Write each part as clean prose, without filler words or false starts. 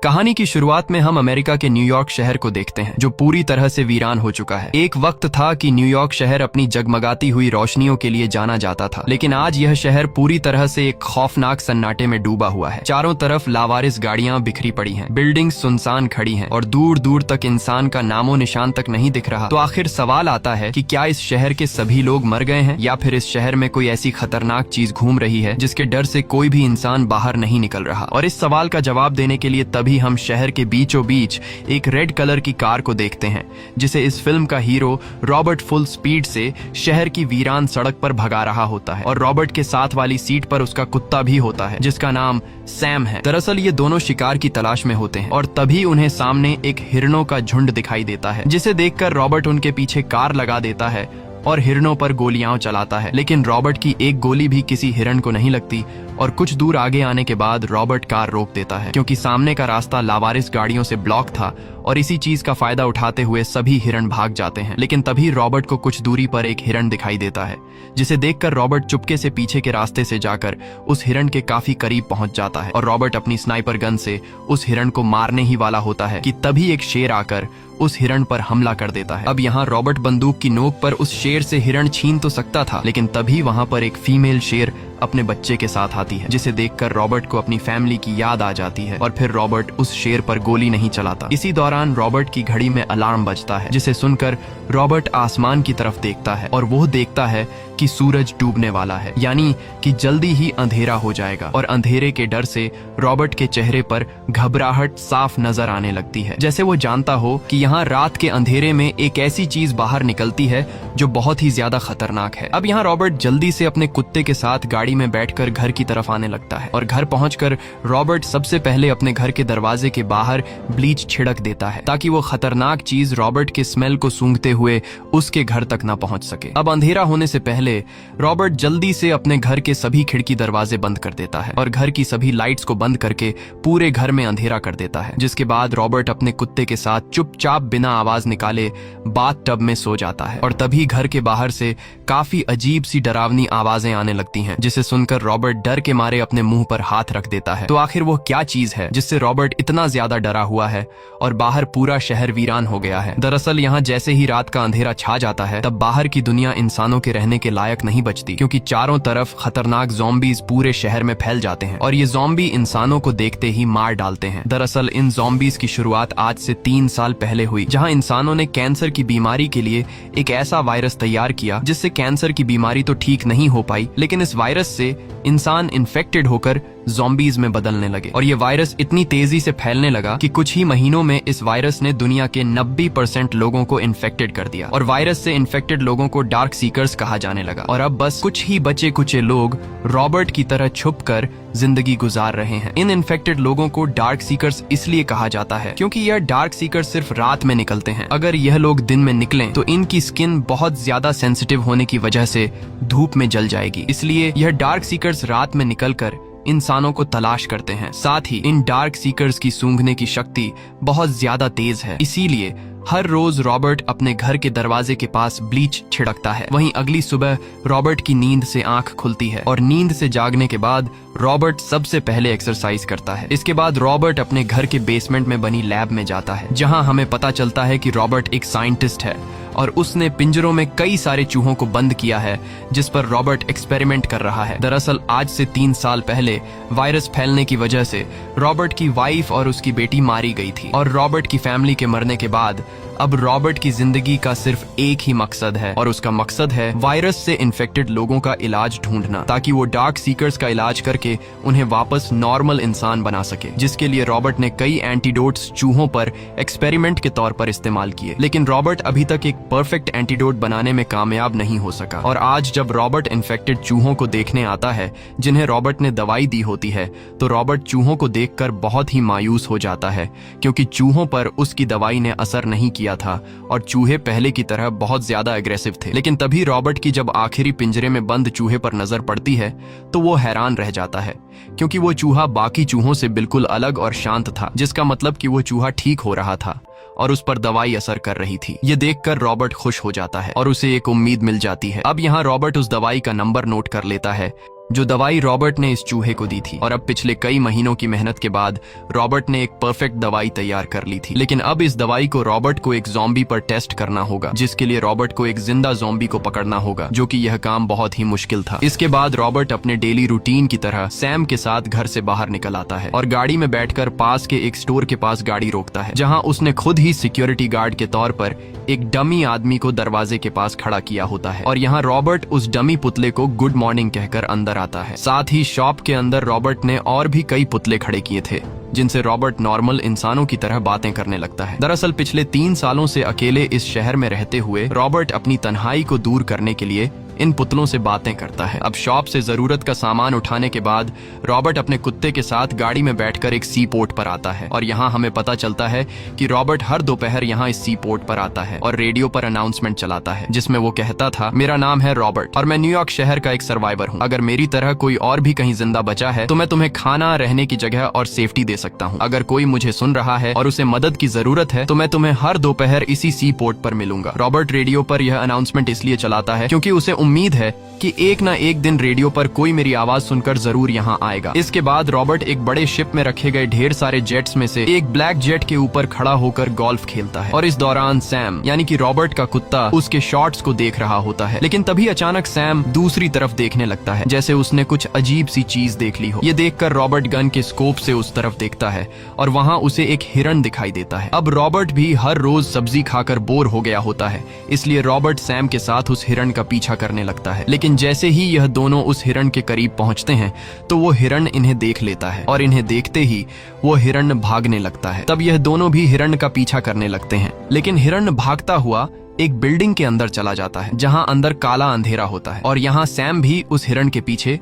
कहानी की शुरुआत में हम अमेरिका के न्यूयॉर्क शहर को देखते हैं, जो पूरी तरह से वीरान हो चुका है। एक वक्त था कि न्यूयॉर्क शहर अपनी जगमगाती हुई रोशनियों के लिए जाना जाता था, लेकिन आज यह शहर पूरी तरह से एक खौफनाक सन्नाटे में डूबा हुआ है। चारों तरफ लावारिस गाड़ियां बिखरी पड़ी हैं, बिल्डिंग्स सुनसान खड़ी हैं और दूर दूर तक इंसान का नामो निशान तक नहीं दिख रहा। तो आखिर सवाल आता है कि क्या इस शहर के सभी लोग मर गए हैं, या फिर इस शहर में कोई ऐसी खतरनाक चीज घूम रही है जिसके डर से कोई भी इंसान बाहर नहीं निकल रहा। और इस सवाल का जवाब देने के लिए तभी हम शहर के बीचों बीच एक रेड कलर की कार को देखते हैं, जिसे इस फिल्म का हीरो रॉबर्ट फुल स्पीड से शहर की वीरान सड़क पर भगा रहा होता है। और रॉबर्ट के साथ वाली सीट पर उसका कुत्ता भी होता है, जिसका नाम सैम है। दरअसल ये दोनों शिकार की तलाश में होते हैं और तभी उन्हें सामने एक हिरणों का झुंड दिखाई देता है, जिसे देखकर रॉबर्ट उनके पीछे कार लगा देता है और हिरणों पर गोलियां चलाता है। लेकिन रॉबर्ट की एक गोली भी किसी हिरण को नहीं लगती और कुछ दूर आगे आने के बाद रॉबर्ट कार रोक देता है, क्योंकि सामने का रास्ता लावारिस गाड़ियों से ब्लॉक था और इसी चीज का फायदा उठाते हुए सभी हिरण भाग जाते हैं। लेकिन तभी रॉबर्ट को कुछ दूरी पर एक हिरण दिखाई देता है, जिसे देखकर रॉबर्ट चुपके से पीछे के रास्ते से जाकर उस हिरण के काफी करीब पहुंच जाता है और रॉबर्ट अपनी स्नाइपर गन से उस हिरण को मारने ही वाला होता है कि तभी एक शेर आकर उस हिरण पर हमला कर देता है। अब यहाँ रॉबर्ट बंदूक की नोक पर उस शेर से हिरण छीन तो सकता था, लेकिन तभी वहाँ पर एक फीमेल शेर अपने बच्चे के साथ आती है, जिसे देखकर रॉबर्ट को अपनी फैमिली की याद आ जाती है और फिर रॉबर्ट उस शेर पर गोली नहीं चलाता। इसी दौरान रॉबर्ट की घड़ी में अलार्म बजता है, जिसे सुनकर रॉबर्ट आसमान की तरफ देखता है और वो देखता है कि सूरज डूबने वाला है, यानी कि जल्दी ही अंधेरा हो जाएगा। और अंधेरे के डर से रॉबर्ट के चेहरे पर घबराहट साफ नजर आने लगती है, जैसे वो जानता हो कि यहाँ रात के अंधेरे में एक ऐसी चीज बाहर निकलती है जो बहुत ही ज्यादा खतरनाक है। अब यहाँ रॉबर्ट जल्दी से अपने कुत्ते के साथ गाड़ी में बैठकर घर की तरफ आने लगता है और घर पहुंचकर रॉबर्ट सबसे पहले अपने घर के दरवाजे के बाहर ब्लीच छिड़क देता है, ताकि वो खतरनाक चीज रॉबर्ट के स्मेल को सूंघते हुए उसके घर तक न पहुंच सके। अब अंधेरा होने से पहले रॉबर्ट जल्दी से अपने घर के सभी खिड़की दरवाजे बंद कर देता है और घर की सभी लाइट्स को बंद करके पूरे घर में अंधेरा कर देता है। जिसके बाद रॉबर्ट अपने कुत्ते के साथ चुपचाप बिना आवाज निकाले बाथ टब में सो जाता है और तभी घर के बाहर से काफी अजीब सी डरावनी आवाजें आने लगती हैं, जिसे सुनकर रॉबर्ट डर के मारे अपने मुंह पर हाथ रख देता है। तो आखिर वो क्या चीज है जिससे रॉबर्ट इतना ज्यादा डरा हुआ है और बाहर पूरा शहर वीरान हो गया है? दरअसल यहाँ जैसे ही रात का अंधेरा छा जाता है, तब बाहर की दुनिया इंसानों के रहने के लायक नहीं बचती, क्योंकि चारों तरफ खतरनाक ज़ॉम्बीज पूरे शहर में फैल जाते हैं और ये ज़ॉम्बी इंसानों को देखते ही मार डालते हैं। दरअसल इन ज़ॉम्बीज की शुरुआत आज से 3 साल पहले हुई, जहां इंसानों ने कैंसर की बीमारी के लिए एक ऐसा वायरस तैयार किया जिससे कैंसर की बीमारी तो ठीक नहीं हो पाई, लेकिन इस वायरस से इंसान इन्फेक्टेड होकर ज़ॉम्बीज में बदलने लगे। और ये वायरस इतनी तेजी से फैलने लगा कि कुछ ही महीनों में इस वायरस ने दुनिया के 90% लोगों को इन्फेक्टेड कर दिया और वायरस से इन्फेक्टेड लोगों को डार्क सीकर्स कहा जाने लगा। और अब बस कुछ ही बचे कुचे लोग रॉबर्ट की तरह छुपकर जिंदगी गुजार रहे हैं। इन इन्फेक्टेड लोगों को डार्क सीकर्स इसलिए कहा जाता है क्योंकि यह डार्क सीकर्स सिर्फ रात में निकलते हैं। अगर यह लोग दिन में निकलें तो इनकी स्किन बहुत ज्यादा सेंसिटिव होने की वजह से धूप में जल जाएगी, इसलिए यह डार्क सीकर्स रात में निकलकर इंसानों को तलाश करते हैं। साथ ही इन डार्क सीकर्स की सूंघने की शक्ति बहुत ज्यादा तेज है, इसीलिए हर रोज रॉबर्ट अपने घर के दरवाजे के पास ब्लीच छिड़कता है। वहीं अगली सुबह रॉबर्ट की नींद से आंख खुलती है और नींद से जागने के बाद रॉबर्ट सबसे पहले एक्सरसाइज करता है। इसके बाद रॉबर्ट अपने घर के बेसमेंट में बनी लैब में जाता है, जहां हमें पता चलता है कि रॉबर्ट एक साइंटिस्ट है और उसने पिंजरों में कई सारे चूहों को बंद किया है, जिस पर रॉबर्ट एक्सपेरिमेंट कर रहा है। दरअसल आज से 3 साल पहले वायरस फैलने की वजह से रॉबर्ट की वाइफ और उसकी बेटी मारी गई थी और रॉबर्ट की फैमिली के मरने के बाद अब रॉबर्ट की जिंदगी का सिर्फ एक ही मकसद है और उसका मकसद है वायरस से इन्फेक्टेड लोगों का इलाज ढूंढना, ताकि वो डार्क सीकर्स का इलाज करके उन्हें वापस नॉर्मल इंसान बना सके। जिसके लिए रॉबर्ट ने कई एंटीडोट्स चूहों पर एक्सपेरिमेंट के तौर पर इस्तेमाल किए, लेकिन रॉबर्ट अभी तक एक परफेक्ट एंटीडोट बनाने में कामयाब नहीं हो सका। और आज जब रॉबर्ट इन्फेक्टेड चूहों को देखने आता है जिन्हें रॉबर्ट ने दवाई दी होती है, तो रॉबर्ट चूहों को देखकर बहुत ही मायूस हो जाता है, क्योंकि चूहों पर उसकी दवाई ने असर नहीं किया था और चूहे पहले की तरह बहुत ज्यादा एग्रेसिव थे। लेकिन तभी रॉबर्ट की जब आखिरी पिंजरे में बंद चूहे पर नजर पड़ती है तो वो हैरान रह जाता है, क्योंकि वो चूहा बाकी चूहों से बिल्कुल अलग और शांत था, जिसका मतलब कि वो चूहा ठीक हो रहा था और उस पर दवाई असर कर रही थी। ये देखकर रॉबर्ट खुश हो जाता है और उसे एक उम्मीद मिल जाती है। अब यहाँ रॉबर्ट उस दवाई का नंबर नोट कर लेता है जो दवाई रॉबर्ट ने इस चूहे को दी थी। और अब पिछले कई महीनों की मेहनत के बाद रॉबर्ट ने एक परफेक्ट दवाई तैयार कर ली थी। लेकिन अब इस दवाई को रॉबर्ट को एक ज़ॉम्बी पर टेस्ट करना होगा, जिसके लिए रॉबर्ट को एक जिंदा ज़ॉम्बी को पकड़ना होगा, जो कि यह काम बहुत ही मुश्किल था। इसके बाद रॉबर्ट अपने डेली रूटीन की तरह सैम के साथ घर से बाहर निकल आता है और गाड़ी में बैठकर पास के एक स्टोर के पास गाड़ी रोकता है, जहां उसने खुद ही सिक्योरिटी गार्ड के तौर पर एक डमी आदमी को दरवाजे के पास खड़ा किया होता है। और यहाँ रॉबर्ट उस डमी पुतले को गुड मॉर्निंग कहकर अंदर आता है। साथ ही शॉप के अंदर रॉबर्ट ने और भी कई पुतले खड़े किए थे, जिनसे रॉबर्ट नॉर्मल इंसानों की तरह बातें करने लगता है। दरअसल पिछले 3 सालों से अकेले इस शहर में रहते हुए रॉबर्ट अपनी तन्हाई को दूर करने के लिए इन पुतलों से बातें करता है। अब शॉप से जरूरत का सामान उठाने के बाद रॉबर्ट अपने कुत्ते के साथ गाड़ी में बैठकर एक सी पोर्ट पर आता है। और यहाँ हमें पता चलता है कि रॉबर्ट हर दोपहर यहाँ इस सी पोर्ट पर आता है और रेडियो पर अनाउंसमेंट चलाता है, जिसमें वो कहता था, मेरा नाम है रॉबर्ट और मैं न्यूयॉर्क शहर का एक सर्वाइवर हूँ। अगर मेरी तरह कोई और भी कहीं जिंदा बचा है तो मैं तुम्हें खाना, रहने की जगह और सेफ्टी दे सकता हूँ। अगर कोई मुझे सुन रहा है और उसे मदद की जरूरत है तो मैं तुम्हें हर दोपहर इसी सी पोर्ट पर मिलूंगा। रॉबर्ट रेडियो पर यह अनाउंसमेंट इसलिए चलाता है क्योंकि उसे उम्मीद है कि एक ना एक दिन रेडियो पर कोई मेरी आवाज सुनकर जरूर यहाँ आएगा। इसके बाद रॉबर्ट एक बड़े शिप में रखे गए ढेर सारे जेट्स में से एक ब्लैक जेट के ऊपर खड़ा होकर गोल्फ खेलता है। और इस दौरान सैम यानी कि रॉबर्ट का कुत्ता उसके शॉट्स को देख रहा होता है। लेकिन तभी अचानक सैम दूसरी तरफ देखने लगता है, जैसे उसने कुछ अजीब सी चीज देख ली हो। ये देखकर रॉबर्ट गन के स्कोप से उस तरफ देखता है और वहाँ उसे एक हिरण दिखाई देता है। अब रॉबर्ट भी हर रोज सब्जी खाकर बोर हो गया होता है, इसलिए रॉबर्ट सैम के साथ उस हिरण का पीछा करने लगता है। लेकिन जैसे ही यह दोनों उस हिरण के करीब पहुंचते हैं तो वो हिरण इन्हें देख लेता है और इन्हें देखते ही वो हिरण भागने लगता है। तब यह दोनों भी हिरण का पीछा करने लगते हैं, लेकिन हिरण भागता हुआ एक बिल्डिंग के अंदर चला जाता है, जहां अंदर काला अंधेरा होता है। और यहाँ सैम भी उस हिरण के पीछे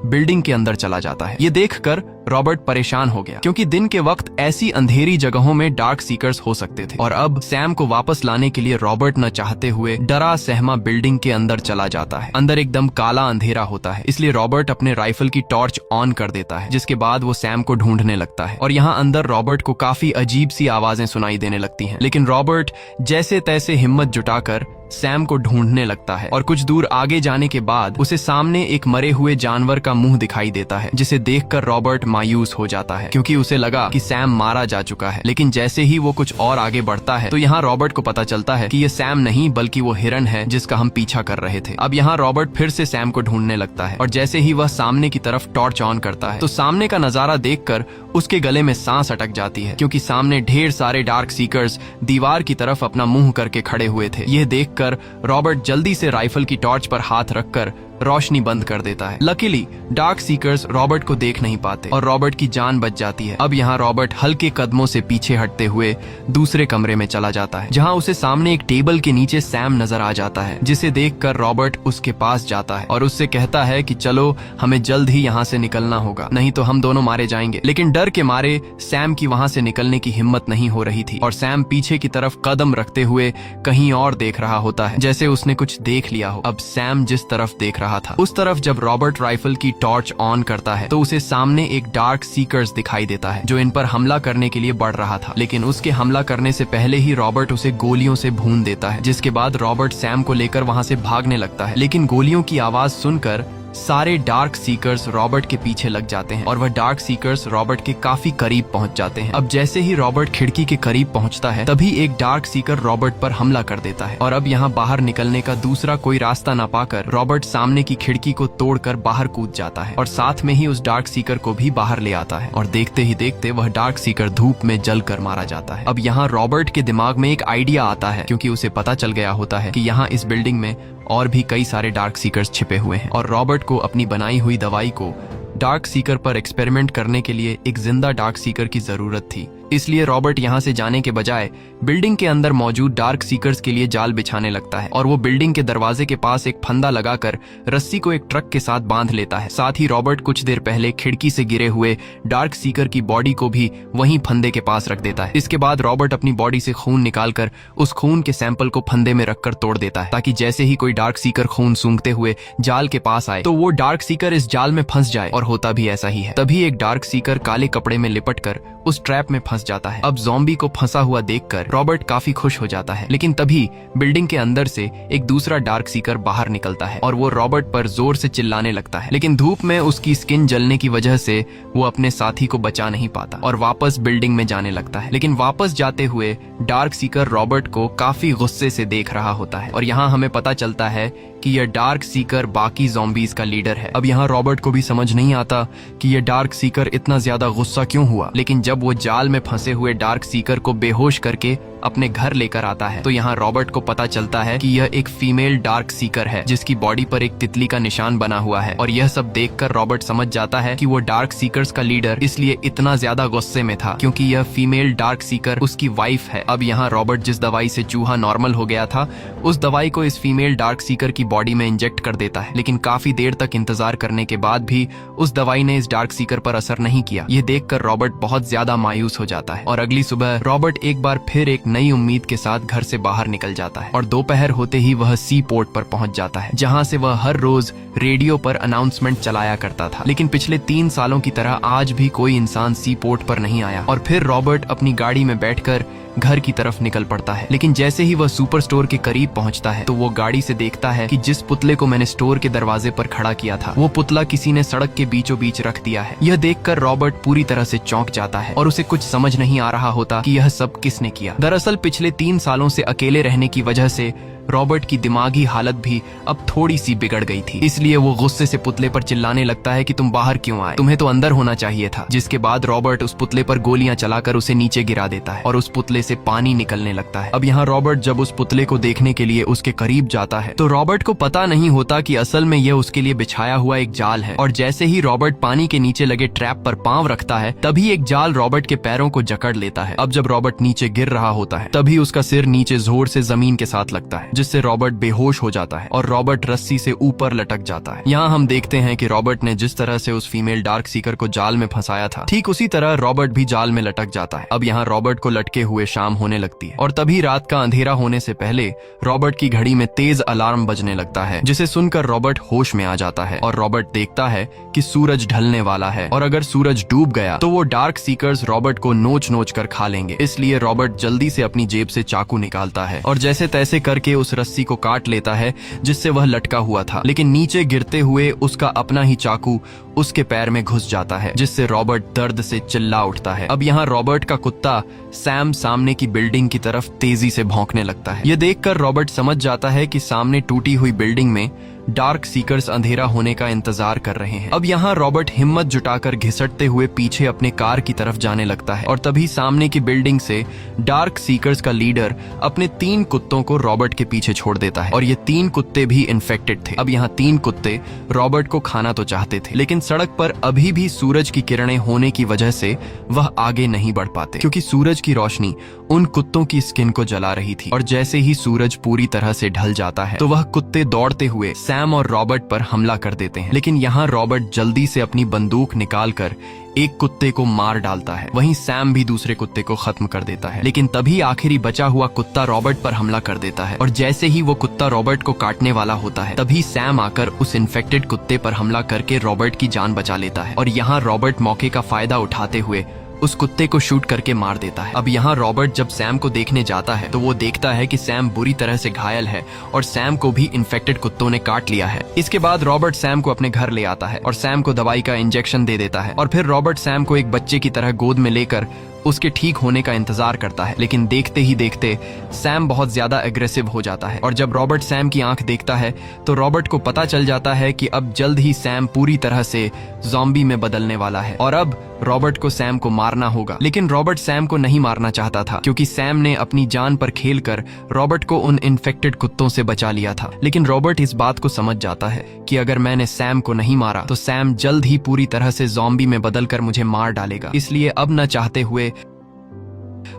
बिल्डिंग के अंदर चला जाता है। ये देखकर रॉबर्ट परेशान हो गया, क्योंकि दिन के वक्त ऐसी अंधेरी जगहों में डार्क सीकर्स हो सकते थे। और अब सैम को वापस लाने के लिए रॉबर्ट न चाहते हुए डरा सहमा बिल्डिंग के अंदर चला जाता है। अंदर एकदम काला अंधेरा होता है, इसलिए रॉबर्ट अपने राइफल की टॉर्च ऑन कर देता है, जिसके बाद वो सैम को ढूंढने लगता है। और यहाँ अंदर रॉबर्ट को काफी अजीब सी आवाजें सुनाई देने लगती हैं। लेकिन रॉबर्ट जैसे तैसे हिम्मत जुटाकर सैम को ढूंढने लगता है। और कुछ दूर आगे जाने के बाद उसे सामने एक मरे हुए जानवर का मुंह दिखाई देता है, जिसे देखकर रॉबर्ट मायूस हो जाता है, क्योंकि उसे लगा कि सैम मारा जा चुका है। लेकिन जैसे ही वो कुछ और आगे बढ़ता है तो यहाँ रॉबर्ट को पता चलता है कि ये सैम नहीं बल्कि वो हिरण है जिसका हम पीछा कर रहे थे। अब यहाँ रॉबर्ट फिर से सैम को ढूंढने लगता है और जैसे ही वह सामने की तरफ टॉर्च ऑन करता है तो सामने का नजारा देखकर उसके गले में सांस अटक जाती है, क्योंकि सामने ढेर सारे डार्क सीकर्स दीवार की तरफ अपना मुंह करके खड़े हुए थे। यह देखकर रॉबर्ट जल्दी से राइफल की टॉर्च पर हाथ रखकर रोशनी बंद कर देता है। लकीली डार्क सीकर्स रॉबर्ट को देख नहीं पाते और रॉबर्ट की जान बच जाती है। अब यहाँ रॉबर्ट हल्के कदमों से पीछे हटते हुए दूसरे कमरे में चला जाता है, जहाँ उसे सामने एक टेबल के नीचे सैम नजर आ जाता है, जिसे देखकर रॉबर्ट उसके पास जाता है और उससे कहता है कि चलो हमें जल्द ही यहाँ से निकलना होगा, नहीं तो हम दोनों मारे जाएंगे। लेकिन डर के मारे सैम की वहाँ से निकलने की हिम्मत नहीं हो रही थी और सैम पीछे की तरफ कदम रखते हुए कहीं और देख रहा होता है, जैसे उसने कुछ देख लिया हो। अब सैम जिस तरफ देख रहा था उस तरफ जब रॉबर्ट राइफल की टॉर्च ऑन करता है तो उसे सामने एक डार्क सीकर्स दिखाई देता है, जो इन पर हमला करने के लिए बढ़ रहा था। लेकिन उसके हमला करने से पहले ही रॉबर्ट उसे गोलियों से भून देता है, जिसके बाद रॉबर्ट सैम को लेकर वहां से भागने लगता है। लेकिन गोलियों की आवाज सुनकर सारे डार्क सीकर्स रॉबर्ट के पीछे लग जाते हैं और वह डार्क सीकर्स रॉबर्ट के काफी करीब पहुंच जाते हैं। अब जैसे ही रॉबर्ट खिड़की के करीब पहुंचता है तभी एक डार्क सीकर रॉबर्ट पर हमला कर देता है और अब यहाँ बाहर निकलने का दूसरा कोई रास्ता न पाकर रॉबर्ट सामने की खिड़की को तोड़कर बाहर कूद जाता है और साथ में ही उस डार्क सीकर को भी बाहर ले आता है और देखते ही देखते वह डार्क सीकर धूप में जलकर मारा जाता है। अब यहाँ रॉबर्ट के दिमाग में एक आइडिया आता है, क्योंकि उसे पता चल गया होता है कि यहाँ इस बिल्डिंग में और भी कई सारे डार्क सीकर्स छिपे हुए हैं और रॉबर्ट को अपनी बनाई हुई दवाई को डार्क सीकर पर एक्सपेरिमेंट करने के लिए एक जिंदा डार्क सीकर की जरूरत थी। इसलिए रॉबर्ट यहाँ से जाने के बजाय बिल्डिंग के अंदर मौजूद डार्क सीकर्स के लिए जाल बिछाने लगता है और वो बिल्डिंग के दरवाजे के पास एक फंदा लगाकर रस्सी को एक ट्रक के साथ बांध लेता है। साथ ही रॉबर्ट कुछ देर पहले खिड़की से गिरे हुए डार्क सीकर की बॉडी को भी वहीं फंदे के पास रख देता है। इसके बाद रॉबर्ट अपनी बॉडी से खून निकालकर उस खून के सैंपल को फंदे में रखकर तोड़ देता है, ताकि जैसे ही कोई डार्क सीकर खून सूंघते हुए जाल के पास आए तो वो डार्क सीकर इस जाल में फंस जाए। और होता भी ऐसा ही है। तभी एक डार्क सीकर काले कपड़े में लिपट कर उस ट्रैप में फंस फंस जाता है। अब ज़ॉम्बी को फंसा हुआ देखकर रॉबर्ट काफी खुश हो जाता है, लेकिन तभी बिल्डिंग के अंदर से एक दूसरा डार्क सीकर बाहर निकलता है और वो रॉबर्ट पर जोर से चिल्लाने लगता है, लेकिन धूप में उसकी स्किन जलने की वजह से वो अपने साथी को बचा नहीं पाता और वापस बिल्डिंग में जाने लगता है। लेकिन वापस जाते हुए डार्क सीकर रॉबर्ट को काफी गुस्से से देख रहा होता है और यहाँ हमें पता चलता है कि यह डार्क सीकर बाकी ज़ॉम्बीज का लीडर है। अब यहाँ रॉबर्ट को भी समझ नहीं आता कि यह डार्क सीकर इतना ज्यादा गुस्सा क्यों हुआ, लेकिन जब वो जाल में फंसे हुए डार्क सीकर को बेहोश करके अपने घर लेकर आता है तो यहाँ रॉबर्ट को पता चलता है कि यह एक फीमेल डार्क सीकर है जिसकी बॉडी पर एक तितली का निशान बना हुआ है। और यह सब देखकर रॉबर्ट समझ जाता है कि वो डार्क सीकर्स का लीडर इसलिए इतना ज्यादा गुस्से में था क्योंकि यह फीमेल डार्क सीकर उसकी वाइफ है। अब यहाँ रॉबर्ट जिस दवाई से चूहा नॉर्मल हो गया था उस दवाई को इस फीमेल डार्क सीकर की बॉडी में इंजेक्ट कर देता है, लेकिन काफी देर तक इंतजार करने के बाद भी उस दवाई ने इस डार्क सीकर पर असर नहीं किया। यह देखकर रॉबर्ट बहुत ज्यादा मायूस हो जाता है और अगली सुबह रॉबर्ट एक बार फिर एक नई उम्मीद के साथ घर से बाहर निकल जाता है और दोपहर होते ही वह सी पोर्ट पर पहुंच जाता है जहां से वह हर रोज रेडियो पर अनाउंसमेंट चलाया करता था। लेकिन पिछले 3 सालों की तरह आज भी कोई इंसान सी पोर्ट पर नहीं आया और फिर रॉबर्ट अपनी गाड़ी में बैठकर घर की तरफ निकल पड़ता है। लेकिन जैसे ही वह सुपर स्टोर के करीब पहुंचता है तो वो गाड़ी से देखता है कि जिस पुतले को मैंने स्टोर के दरवाजे पर खड़ा किया था वो पुतला किसी ने सड़क के बीचों बीच रख दिया है। यह देखकर रॉबर्ट पूरी तरह से चौंक जाता है और उसे कुछ समझ नहीं आ रहा होता कि यह सब किसने किया। दरअसल पिछले 3 सालों से अकेले रहने की वजह से रॉबर्ट की दिमागी हालत भी अब थोड़ी सी बिगड़ गई थी, इसलिए वो गुस्से से पुतले पर चिल्लाने लगता है कि तुम बाहर क्यों आए, तुम्हें तो अंदर होना चाहिए था। जिसके बाद रॉबर्ट उस पुतले पर गोलियां चलाकर उसे नीचे गिरा देता है और उस पुतले से पानी निकलने लगता है। अब यहाँ रॉबर्ट जब उस पुतले को देखने के लिए उसके करीब जाता है तो रॉबर्ट को पता नहीं होता कि असल में यह उसके लिए बिछाया हुआ एक जाल है और जैसे ही रॉबर्ट पानी के नीचे लगे ट्रैप पर पांव रखता है तभी एक जाल रॉबर्ट के पैरों को जकड़ लेता है। अब जब रॉबर्ट नीचे गिर रहा होता है तभी उसका सिर नीचे जोर से जमीन के साथ लगता है जिससे रॉबर्ट बेहोश हो जाता है और रॉबर्ट रस्सी से ऊपर लटक जाता है। यहाँ हम देखते हैं कि रॉबर्ट ने जिस तरह से उस फीमेल डार्क सीकर को जाल में फंसाया था ठीक उसी तरह रॉबर्ट भी जाल में लटक जाता है। अब यहाँ रॉबर्ट को लटके हुए शाम होने लगती है और तभी रात का अंधेरा होने से पहले रॉबर्ट की घड़ी में तेज अलार्म बजने लगता है जिसे सुनकर रॉबर्ट होश में आ जाता है और रॉबर्ट देखता है कि सूरज ढलने वाला है और अगर सूरज डूब गया तो वो डार्क सीकर्स रॉबर्ट को नोच नोच कर खा लेंगे। इसलिए रॉबर्ट जल्दी से अपनी जेब से चाकू निकालता है और जैसे तैसे करके उस रस्सी को काट लेता है जिससे वह लटका हुआ था, लेकिन नीचे गिरते हुए उसका अपना ही चाकू उसके पैर में घुस जाता है जिससे रॉबर्ट दर्द से चिल्ला उठता है। अब यहाँ रॉबर्ट का कुत्ता सैम सामने की बिल्डिंग की तरफ तेजी से भौंकने लगता है। यह देखकर रॉबर्ट समझ जाता है कि सामने टूटी हुई बिल्डिंग में डार्क सीकर्स अंधेरा होने का इंतजार कर रहे हैं। अब यहाँ रॉबर्ट हिम्मत जुटाकर घिसटते हुए पीछे अपने कार की तरफ जाने लगता है और तभी सामने की बिल्डिंग से डार्क सीकर्स का लीडर अपने 3 कुत्तों को रॉबर्ट के पीछे छोड़ देता है और ये 3 कुत्ते भी इन्फेक्टेड थे। अब यहाँ 3 कुत्ते रॉबर्ट को खाना तो चाहते थे, लेकिन सड़क पर अभी भी सूरज की किरणें होने की वजह से वह आगे नहीं बढ़ पाते क्योंकि सूरज की रोशनी उन कुत्तों की स्किन को जला रही थी और जैसे ही सूरज पूरी तरह से ढल जाता है तो वह कुत्ते दौड़ते हुए सैम और रॉबर्ट पर हमला कर देते हैं। लेकिन यहाँ रॉबर्ट जल्दी से अपनी बंदूक निकालकर एक कुत्ते को मार डालता है, वहीं सैम भी दूसरे कुत्ते को खत्म कर देता है। लेकिन तभी आखिरी बचा हुआ कुत्ता रॉबर्ट पर हमला कर देता है और जैसे ही वो कुत्ता रॉबर्ट को काटने वाला होता है तभी सैम आकर उस इन्फेक्टेड कुत्ते पर हमला करके रॉबर्ट की जान बचा लेता है और यहाँ रॉबर्ट मौके का फायदा उठाते हुए उस कुत्ते को शूट करके मार देता है। अब यहाँ रॉबर्ट जब सैम को देखने जाता है तो वो देखता है कि सैम बुरी तरह से घायल है और सैम को भी इन्फेक्टेड कुत्तों ने काट लिया है। इसके बाद रॉबर्ट सैम को अपने घर ले आता है और सैम को दवाई का इंजेक्शन दे देता है और फिर रॉबर्ट सैम को एक बच्चे की तरह गोद में लेकर उसके ठीक होने का इंतजार करता है। लेकिन देखते ही देखते सैम बहुत ज्यादा एग्रेसिव हो जाता है और जब रॉबर्ट सैम की आंख देखता है तो रॉबर्ट को पता चल जाता है कि अब जल्द ही सैम पूरी तरह से ज़ॉम्बी में बदलने वाला है और अब रॉबर्ट को सैम को मारना होगा। लेकिन रॉबर्ट सैम को नहीं मारना चाहता था क्योंकि सैम ने अपनी जान पर खेलकर रॉबर्ट को उन इन्फेक्टेड कुत्तों से बचा लिया था। लेकिन रॉबर्ट इस बात को समझ जाता है कि अगर मैंने सैम को नहीं मारा तो सैम जल्द ही पूरी तरह से ज़ॉम्बी में बदलकर मुझे मार डालेगा। इसलिए अब न चाहते हुए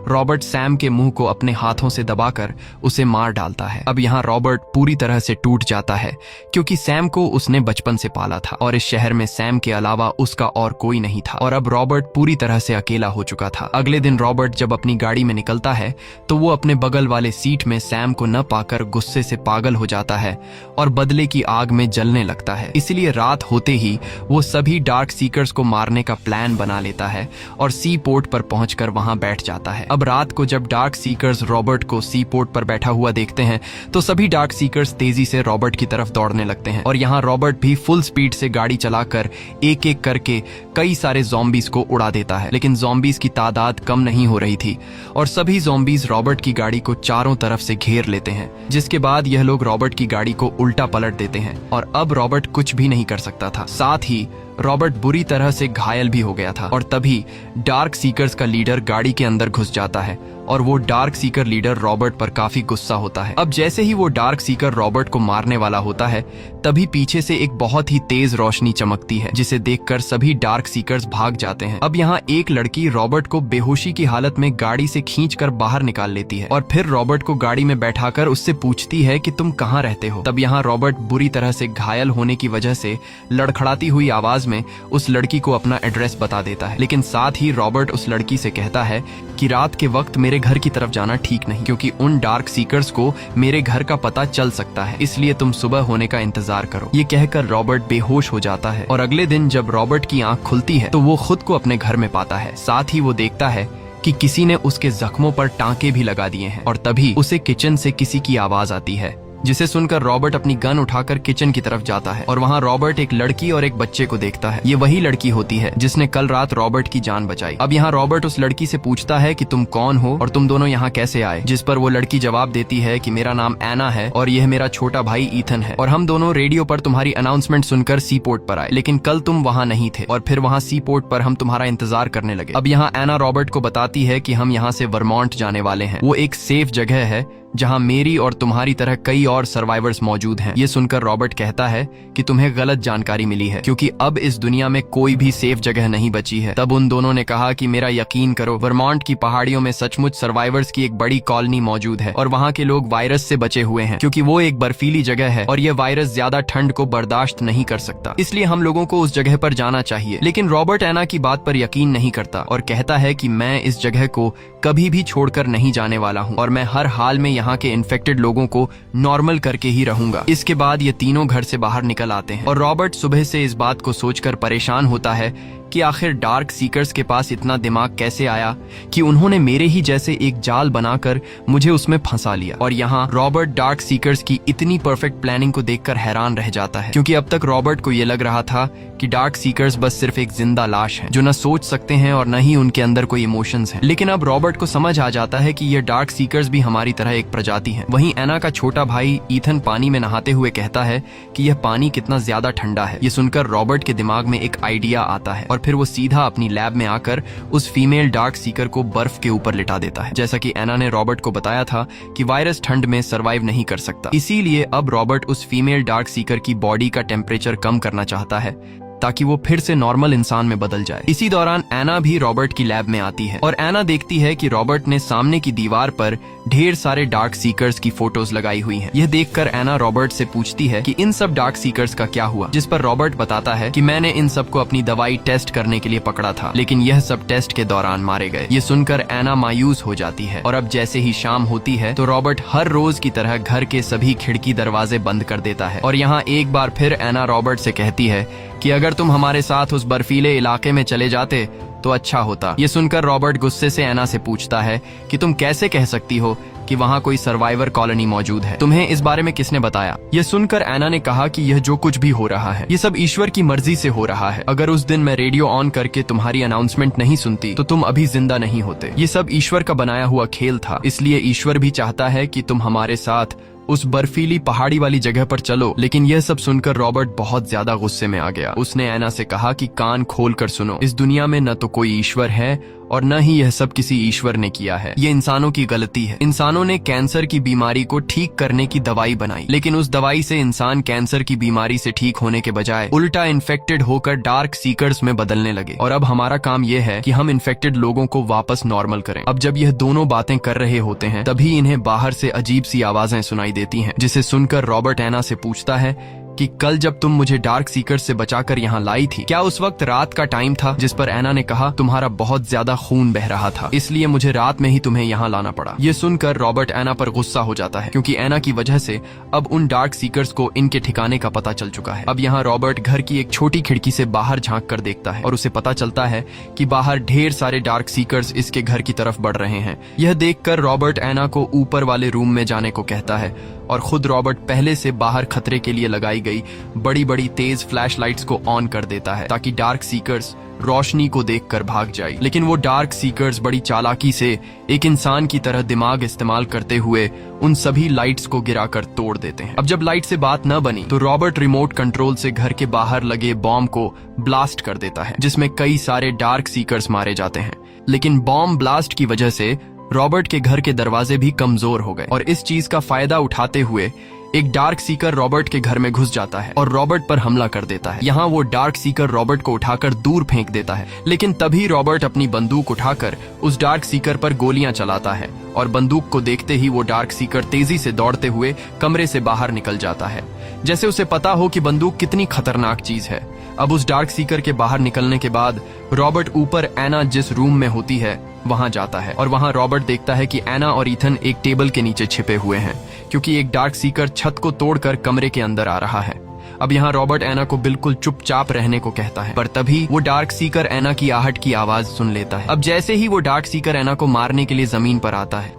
रॉबर्ट सैम के मुंह को अपने हाथों से दबाकर उसे मार डालता है। अब यहाँ रॉबर्ट पूरी तरह से टूट जाता है क्योंकि सैम को उसने बचपन से पाला था और इस शहर में सैम के अलावा उसका और कोई नहीं था और अब रॉबर्ट पूरी तरह से अकेला हो चुका था। अगले दिन रॉबर्ट जब अपनी गाड़ी में निकलता है तो वो अपने बगल वाले सीट में सैम को न पाकर गुस्से से पागल हो जाता है और बदले की आग में जलने लगता है। इसलिए रात होते ही वो सभी डार्क सीकर्स को मारने का प्लान बना लेता है और सी पोर्ट पर पहुंचकर वहां बैठ जाता है। अब रात को जब डार्क सीकर्स रॉबर्ट को सी पोर्ट पर बैठा हुआ देखते हैं तो सभी डार्क सीकर्स तेजी से रॉबर्ट की तरफ दौड़ने लगते हैं और यहाँ रॉबर्ट भी फुल स्पीड से गाड़ी चलाकर एक एक करके कई सारे ज़ॉम्बीज को उड़ा देता है। लेकिन ज़ॉम्बीज की तादाद कम नहीं हो रही थी और सभी ज़ॉम्बीज रॉबर्ट की गाड़ी को चारों तरफ से घेर लेते हैं, जिसके बाद यह लोग रॉबर्ट की गाड़ी को उल्टा पलट देते हैं और अब रॉबर्ट कुछ भी नहीं कर सकता था। साथ ही रॉबर्ट बुरी तरह से घायल भी हो गया था और तभी डार्क सीकर्स का लीडर गाड़ी के अंदर घुस जाता है और वो डार्क सीकर लीडर रॉबर्ट पर काफी गुस्सा होता है। अब जैसे ही वो डार्क सीकर रॉबर्ट को मारने वाला होता है तभी पीछे से एक बहुत ही तेज रोशनी चमकती है जिसे देखकर सभी डार्क सीकर्स भाग जाते हैं। अब यहाँ एक लड़की रॉबर्ट को बेहोशी की हालत में गाड़ी से खींचकर बाहर निकाल लेती है और फिर रॉबर्ट को गाड़ी में बैठाकर उससे पूछती है कि तुम कहाँ रहते हो। तब यहाँ रॉबर्ट बुरी तरह से घायल होने की वजह से लड़खड़ाती हुई आवाज में उस लड़की को अपना एड्रेस बता देता है, लेकिन साथ ही रॉबर्ट उस लड़की से कहता है कि रात के वक्त मेरे घर की तरफ जाना ठीक नहीं क्योंकि उन डार्क सीकर्स को मेरे घर का पता चल सकता है, इसलिए तुम सुबह होने का इंतजार करो। ये कहकर रॉबर्ट बेहोश हो जाता है और अगले दिन जब रॉबर्ट की आंख खुलती है तो वो खुद को अपने घर में पाता है। साथ ही वो देखता है कि किसी ने उसके जख्मों पर टांके भी लगा दिए हैं और तभी उसे किचन से किसी की आवाज आती है, जिसे सुनकर रॉबर्ट अपनी गन उठाकर किचन की तरफ जाता है और वहाँ रॉबर्ट एक लड़की और एक बच्चे को देखता है। ये वही लड़की होती है जिसने कल रात रॉबर्ट की जान बचाई। अब यहाँ रॉबर्ट उस लड़की से पूछता है कि तुम कौन हो और तुम दोनों यहाँ कैसे आए, जिस पर वो लड़की जवाब देती है कि मेरा नाम एना है और यह मेरा छोटा भाई ईथन है और हम दोनों रेडियो पर तुम्हारी अनाउंसमेंट सुनकर सी पोर्ट पर आए, लेकिन कल तुम वहाँ नहीं थे और फिर वहाँ सी पोर्ट पर हम तुम्हारा इंतजार करने लगे। अब यहाँ एना रॉबर्ट को बताती है कि हम यहाँ से वर्मोंट जाने वाले हैं, वो एक सेफ जगह है जहां मेरी और तुम्हारी तरह कई और सर्वाइवर्स मौजूद हैं। ये सुनकर रॉबर्ट कहता है कि तुम्हें गलत जानकारी मिली है क्योंकि अब इस दुनिया में कोई भी सेफ जगह नहीं बची है। तब उन दोनों ने कहा कि मेरा यकीन करो, वर्मोंट की पहाड़ियों में सचमुच सर्वाइवर्स की एक बड़ी कॉलोनी मौजूद है और वहाँ के लोग वायरस से बचे हुए हैं क्योंकि वो एक बर्फीली जगह है और यह वायरस ज्यादा ठंड को बर्दाश्त नहीं कर सकता, इसलिए हम लोगों को उस जगह पर जाना चाहिए। लेकिन रॉबर्ट एना की बात पर यकीन नहीं करता और कहता है कि मैं इस जगह को कभी भी छोड़कर नहीं जाने वाला हूँ और मैं हर हाल में यहाँ के इन्फेक्टेड लोगों को नॉर्मल करके ही रहूंगा। इसके बाद ये तीनों घर से बाहर निकल आते हैं और रॉबर्ट सुबह से इस बात को सोचकर परेशान होता है कि आखिर डार्क सीकर्स के पास इतना दिमाग कैसे आया कि उन्होंने मेरे ही जैसे एक जाल बनाकर मुझे उसमें फंसा लिया। और यहाँ रॉबर्ट डार्क सीकर्स की इतनी परफेक्ट प्लानिंग को देखकर हैरान रह जाता है क्योंकि अब तक रॉबर्ट को ये लग रहा था कि डार्क सीकर्स बस सिर्फ एक जिंदा लाश है जो न सोच सकते हैं और न ही उनके अंदर कोई इमोशंस हैं। लेकिन अब रॉबर्ट को समझ आ जाता है कि ये डार्क सीकर्स भी हमारी तरह एक प्रजाति हैं। वहीं एना का छोटा भाई ईथन पानी में नहाते हुए कहता है कि यह पानी कितना ज्यादा ठंडा है। ये सुनकर रॉबर्ट के दिमाग में एक आइडिया आता है और फिर वो सीधा अपनी लैब में आकर उस फीमेल डार्क सीकर को बर्फ के ऊपर लिटा देता है। जैसा कि एना ने रॉबर्ट को बताया था कि वायरस ठंड में सरवाइव नहीं कर सकता, इसीलिए अब रॉबर्ट उस फीमेल डार्क सीकर की बॉडी का टेम्परेचर कम करना चाहता है ताकि वो फिर से नॉर्मल इंसान में बदल जाए। इसी दौरान एना भी रॉबर्ट की लैब में आती है और एना देखती है कि रॉबर्ट ने सामने की दीवार पर ढेर सारे डार्क सीकर्स की फोटोज लगाई हुई हैं। यह देखकर एना रॉबर्ट से पूछती है कि इन सब डार्क सीकर्स का क्या हुआ, जिस पर रॉबर्ट बताता है कि मैंने इन सबको अपनी दवाई टेस्ट करने के लिए पकड़ा था, लेकिन यह सब टेस्ट के दौरान मारे गए। ये सुनकर एना मायूस हो जाती है और अब जैसे ही शाम होती है तो रॉबर्ट हर रोज की तरह घर के सभी खिड़की दरवाजे बंद कर देता है। और यहाँ एक बार फिर एना रॉबर्ट से कहती है कि अगर तुम हमारे साथ उस बर्फीले इलाके में चले जाते तो अच्छा होता। ये सुनकर रॉबर्ट गुस्से से एना से पूछता है कि तुम कैसे कह सकती हो कि वहाँ कोई सर्वाइवर कॉलोनी मौजूद है, तुम्हें इस बारे में किसने बताया? ये सुनकर एना ने कहा कि यह जो कुछ भी हो रहा है ये सब ईश्वर की मर्जी से हो रहा है। अगर उस दिन मैं रेडियो ऑन करके तुम्हारी अनाउंसमेंट नहीं सुनती तो तुम अभी जिंदा नहीं होते। ये सब ईश्वर का बनाया हुआ खेल था, इसलिए ईश्वर भी चाहता है कि तुम हमारे साथ उस बर्फीली पहाड़ी वाली जगह पर चलो। लेकिन यह सब सुनकर रॉबर्ट बहुत ज्यादा गुस्से में आ गया। उसने एना से कहा कि कान खोल कर सुनो, इस दुनिया में न तो कोई ईश्वर है और न ही यह सब किसी ईश्वर ने किया है। ये इंसानों की गलती है। इंसानों ने कैंसर की बीमारी को ठीक करने की दवाई बनाई, लेकिन उस दवाई से इंसान कैंसर की बीमारी से ठीक होने के बजाय उल्टा इन्फेक्टेड होकर डार्क सीकर्स में बदलने लगे। और अब हमारा काम यह है कि हम इन्फेक्टेड लोगों को वापस नॉर्मल करें। अब जब यह दोनों बातें कर रहे होते हैं, तभी इन्हें बाहर से अजीब सी आवाजें सुनाई देती हैं, जिसे सुनकर रॉबर्ट एना से पूछता है कि कल जब तुम मुझे डार्क सीकर्स से बचाकर यहाँ लाई थी, क्या उस वक्त रात का टाइम था? जिस पर एना ने कहा, तुम्हारा बहुत ज्यादा खून बह रहा था, इसलिए मुझे रात में ही तुम्हें यहाँ लाना पड़ा। ये सुनकर रॉबर्ट एना पर गुस्सा हो जाता है, क्योंकि एना की वजह से अब उन डार्क सीकर्स को इनके ठिकाने का पता चल चुका है। अब यहाँ रॉबर्ट घर की एक छोटी खिड़की से बाहर झांक कर देखता है और उसे पता चलता है कि बाहर ढेर सारे डार्क सीकर्स इसके घर की तरफ बढ़ रहे हैं। यह देखकर रॉबर्ट एना को ऊपर वाले रूम में जाने को कहता है और खुद रॉबर्ट पहले से बाहर खतरे के लिए लगाई गई बड़ी बड़ी तेज फ्लैशलाइट्स को ऑन कर देता है, ताकि डार्क सीकर्स रोशनी को देखकर भाग जाए। लेकिन वो डार्क सीकर्स बड़ी चालाकी से एक इंसान की तरह दिमाग इस्तेमाल करते हुए उन सभी लाइट्स को गिराकर तोड़ देते हैं। अब जब लाइट से बात न बनी तो रॉबर्ट रिमोट कंट्रोल से घर के बाहर लगे बॉम्ब को ब्लास्ट कर देता है, जिसमें कई सारे डार्क सीकर्स मारे जाते हैं। लेकिन बॉम्ब ब्लास्ट की वजह से रॉबर्ट के घर के दरवाजे भी कमजोर हो गए और इस चीज का फायदा उठाते हुए एक डार्क सीकर रॉबर्ट के घर में घुस जाता है और रॉबर्ट पर हमला कर देता है। यहाँ वो डार्क सीकर रॉबर्ट को उठाकर दूर फेंक देता है, लेकिन तभी रॉबर्ट अपनी बंदूक उठाकर उस डार्क सीकर पर गोलियां चलाता है और बंदूक को देखते ही वो डार्क सीकर तेजी से दौड़ते हुए कमरे से बाहर निकल जाता है, जैसे उसे पता हो कि बंदूक कितनी खतरनाक चीज है। अब उस डार्क सीकर के बाहर निकलने के बाद रॉबर्ट ऊपर एना जिस रूम में होती है वहां जाता है और वहां रॉबर्ट देखता है कि एना और ईथन एक टेबल के नीचे छिपे हुए हैं, क्योंकि एक डार्क सीकर छत को तोड़कर कमरे के अंदर आ रहा है। अब यहाँ रॉबर्ट एना को बिल्कुल चुपचाप रहने को कहता है, पर तभी वो डार्क सीकर एना की आहट की आवाज सुन लेता है। अब जैसे ही वो डार्क सीकर एना को मारने के लिए जमीन पर आता है,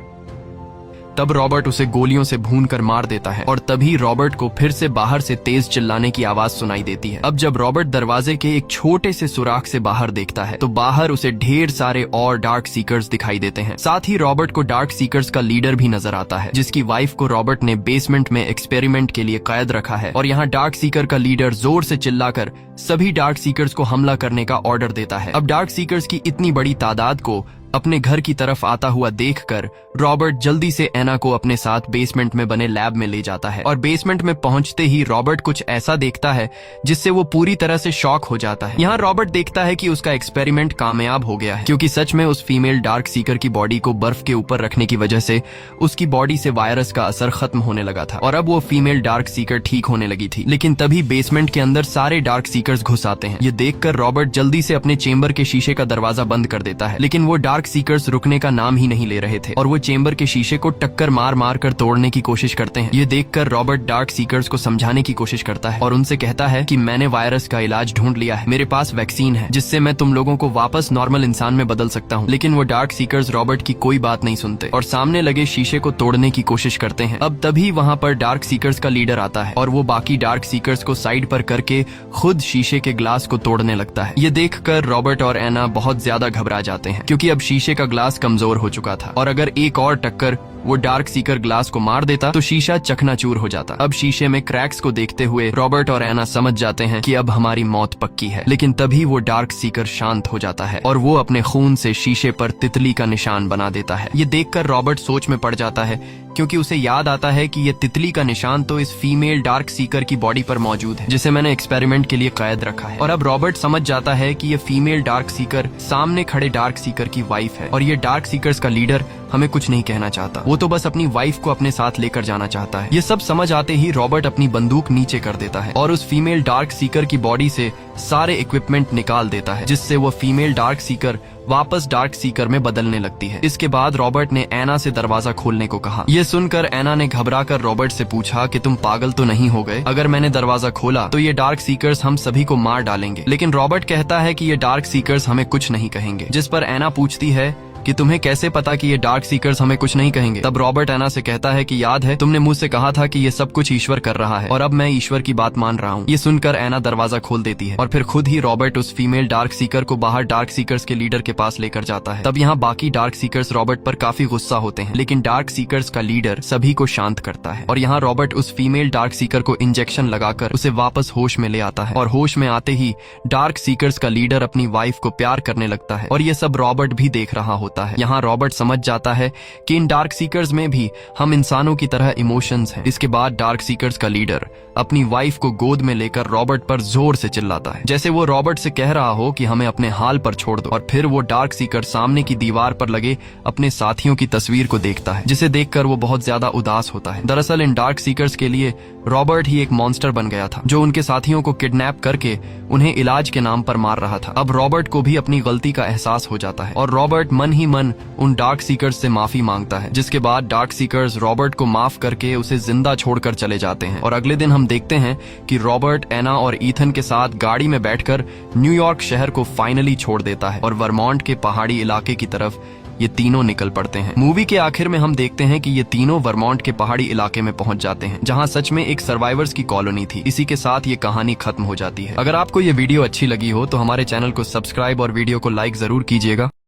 तब रॉबर्ट उसे गोलियों से भूनकर मार देता है और तभी रॉबर्ट को फिर से बाहर से तेज चिल्लाने की आवाज सुनाई देती है। अब जब रॉबर्ट दरवाजे के एक छोटे से सुराख से बाहर देखता है तो बाहर उसे ढेर सारे और डार्क सीकर्स दिखाई देते हैं। साथ ही रॉबर्ट को डार्क सीकर्स का लीडर भी नजर आता है, जिसकी वाइफ को रॉबर्ट ने बेसमेंट में एक्सपेरिमेंट के लिए कैद रखा है। और यहाँ डार्क सीकर का लीडर जोर से चिल्लाकर सभी डार्क सीकर्स को हमला करने का ऑर्डर देता है। अब डार्क सीकर्स की इतनी बड़ी तादाद को अपने घर की तरफ आता हुआ देखकर रॉबर्ट जल्दी से एना को अपने साथ बेसमेंट में बने लैब में ले जाता है और बेसमेंट में पहुंचते ही रॉबर्ट कुछ ऐसा देखता है जिससे वो पूरी तरह से शॉक हो जाता है। यहाँ रॉबर्ट देखता है कि उसका एक्सपेरिमेंट कामयाब हो गया है, क्योंकि सच में उस फीमेल डार्क सीकर की बॉडी को बर्फ के ऊपर रखने की वजह से उसकी बॉडी से वायरस का असर खत्म होने लगा था और अब वो फीमेल डार्क सीकर ठीक होने लगी थी। लेकिन तभी बेसमेंट के अंदर सारे डार्क सीकर्स घुस आते हैं। ये देखकर रॉबर्ट जल्दी से अपने चेंबर के शीशे का दरवाजा बंद कर देता है, लेकिन वो डार्क सीकर्स रुकने का नाम ही नहीं ले रहे थे और वो चेंबर के शीशे को टक्कर मार मार कर तोड़ने की कोशिश करते हैं। ये देखकर रॉबर्ट डार्क सीकर्स को समझाने की कोशिश करता है और उनसे कहता है कि मैंने वायरस का इलाज ढूंढ लिया है, मेरे पास वैक्सीन है जिससे मैं तुम लोगों को वापस नॉर्मल इंसान में बदल सकता हूँ। लेकिन वो डार्क सीकर्स रॉबर्ट की कोई बात नहीं सुनते और सामने लगे शीशे को तोड़ने की कोशिश करते हैं। अब तभी वहाँ पर डार्क सीकर्स का लीडर आता है और वो बाकी डार्क सीकर्स को साइड पर करके खुद शीशे के ग्लास को तोड़ने लगता है। ये देखकर रॉबर्ट और एना बहुत ज्यादा घबरा जाते हैं, क्योंकि अब शीशे का ग्लास कमजोर हो चुका था और अगर एक और टक्कर वो डार्क सीकर ग्लास को मार देता तो शीशा चकनाचूर हो जाता। अब शीशे में क्रैक्स को देखते हुए रॉबर्ट और एना समझ जाते हैं कि अब हमारी मौत पक्की है। लेकिन तभी वो डार्क सीकर शांत हो जाता है और वो अपने खून से शीशे पर तितली का निशान बना देता है। ये देखकर रॉबर्ट सोच में पड़ जाता है, क्योंकि उसे याद आता है कि ये तितली का निशान तो इस फीमेल डार्क सीकर की बॉडी पर मौजूद है, जिसे मैंने एक्सपेरिमेंट के लिए कैद रखा है। और अब रॉबर्ट समझ जाता है कि ये फीमेल डार्क सीकर सामने खड़े डार्क सीकर की वाइफ है और ये डार्क सीकर्स का लीडर हमें कुछ नहीं कहना चाहता, वो तो बस अपनी वाइफ को अपने साथ लेकर जाना चाहता है। ये सब समझ आते ही रॉबर्ट अपनी बंदूक नीचे कर देता है और उस फीमेल डार्क सीकर की बॉडी से सारे इक्विपमेंट निकाल देता है, जिससे वो फीमेल डार्क सीकर वापस डार्क सीकर में बदलने लगती है। इसके बाद रॉबर्ट ने एना से दरवाजा खोलने को कहा। ये सुनकर एना ने घबराकर रॉबर्ट से पूछा कि तुम पागल तो नहीं हो गए? अगर मैंने दरवाजा खोला तो ये डार्क सीकर्स हम सभी को मार डालेंगे। लेकिन रॉबर्ट कहता है कि ये डार्क सीकर्स हमें कुछ नहीं कहेंगे, जिस पर एना पूछती है कि तुम्हें कैसे पता कि ये डार्क सीकर्स हमें कुछ नहीं कहेंगे। तब रॉबर्ट एना से कहता है कि याद है तुमने मुझसे कहा था कि ये सब कुछ ईश्वर कर रहा है और अब मैं ईश्वर की बात मान रहा हूँ। ये सुनकर एना दरवाजा खोल देती है और फिर खुद ही रॉबर्ट उस फीमेल डार्क सीकर को बाहर डार्क सीकर्स के लीडर के पास लेकर जाता है। तब यहाँ बाकी डार्क सीकर्स रॉबर्ट पर काफी गुस्सा होते हैं, लेकिन डार्क सीकर्स का लीडर सभी को शांत करता है और यहाँ रॉबर्ट उस फीमेल डार्क सीकर को इंजेक्शन लगाकर उसे वापस होश में ले आता है और होश में आते ही डार्क सीकर्स का लीडर अपनी वाइफ को प्यार करने लगता है और ये सब रॉबर्ट भी देख रहा होता है। यहाँ रॉबर्ट समझ जाता है कि इन डार्क सीकर्स में भी हम इंसानों की तरह इमोशंस हैं। इसके बाद डार्क सीकर्स का लीडर अपनी वाइफ को गोद में लेकर रॉबर्ट पर जोर से चिल्लाता है, जैसे वो रॉबर्ट से कह रहा हो कि हमें अपने हाल पर छोड़ दो। और फिर वो डार्क सीकर सामने की दीवार पर लगे अपने साथियों की तस्वीर को देखता है, जिसे देखकर वो बहुत ज्यादा उदास होता है। दरअसल इन डार्क सीकर्स के लिए रॉबर्ट ही एक मॉन्स्टर बन गया था, जो उनके साथियों को किडनैप करके उन्हें इलाज के नाम पर मार रहा था। अब रॉबर्ट को भी अपनी गलती का एहसास हो जाता है और रॉबर्ट मन ही मन उन डार्क सीकर्स से माफी मांगता है, जिसके बाद डार्क सीकर्स रॉबर्ट को माफ करके उसे जिंदा छोड़कर चले जाते हैं। और अगले दिन हम देखते हैं कि रॉबर्ट एना और ईथन के साथ गाड़ी में बैठकर न्यूयॉर्क शहर को फाइनली छोड़ देता है और वर्मोंट के पहाड़ी इलाके की तरफ ये तीनों निकल पड़ते हैं। मूवी के आखिर में हम देखते हैं कि ये तीनों वर्मोंट के पहाड़ी इलाके में पहुंच जाते हैं, जहां सच में एक सर्वाइवर्स की कॉलोनी थी। इसी के साथ ये कहानी खत्म हो जाती है। अगर आपको ये वीडियो अच्छी लगी हो तो हमारे चैनल को सब्सक्राइब और वीडियो को लाइक जरूर कीजिएगा।